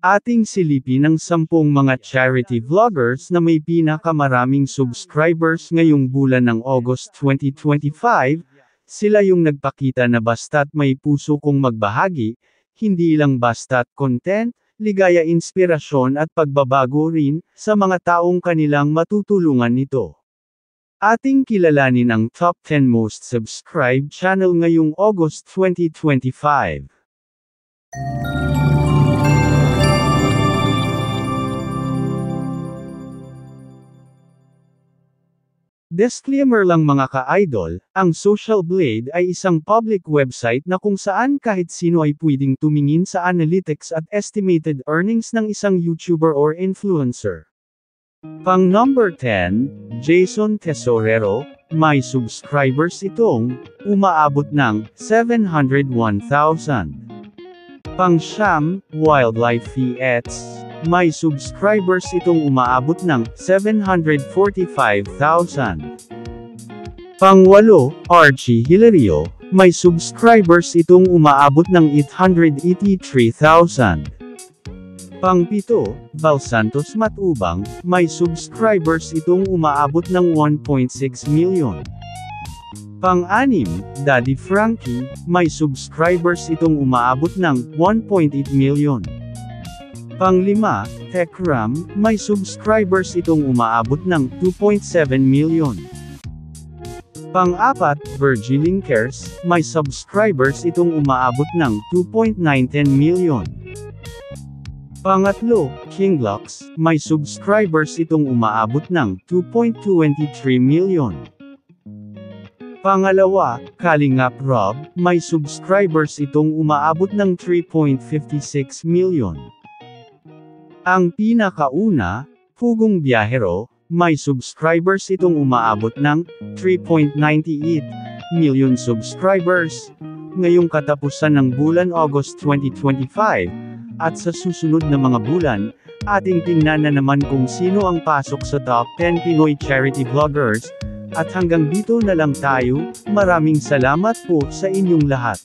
Ating silipin ang 10 mga charity vloggers na may pinakamaraming subscribers ngayong bulan ng August 2025, sila yung nagpakita na basta't may puso kong magbahagi, hindi lang basta't content, ligaya, inspirasyon at pagbabago rin, sa mga taong kanilang matutulungan nito. Ating kilalanin ang top 10 most subscribed channel ngayong August 2025. Disclaimer lang mga ka-idol, ang Social Blade ay isang public website na kung saan kahit sino ay pwedeng tumingin sa analytics at estimated earnings ng isang YouTuber or influencer. Pang number 10, Jason Tesorero, may subscribers itong umaabot ng 701,000. Pang siyam, Wildlife Feats, may subscribers itong umaabot ng 745,000. Pang 8, Archie Hilario, may subscribers itong umaabot ng 883,000. Pang 7, Val Santos Matubang, may subscribers itong umaabot ng 1.6 million. Pang 6, Daddy Frankie, may subscribers itong umaabot ng 1.8 million. Pang 5, Techram, may subscribers itong umaabot ng 2.7 million. Pang 4, Virgil Linkers, may subscribers itong umaabot ng 2.910 million. Pangatlo, Kinglocks, may subscribers itong umaabot ng 2.23 million. Pangalawa, Kalingap Rob, may subscribers itong umaabot ng 3.56 million. Ang pinakauna, Pugong Biyahero, may subscribers itong umaabot ng 3.98 million subscribers, ngayong katapusan ng bulan August 2025, at sa susunod na mga bulan, ating tingnan na naman kung sino ang pasok sa top 10 Pinoy charity vloggers, at hanggang dito na lang tayo, maraming salamat po sa inyong lahat.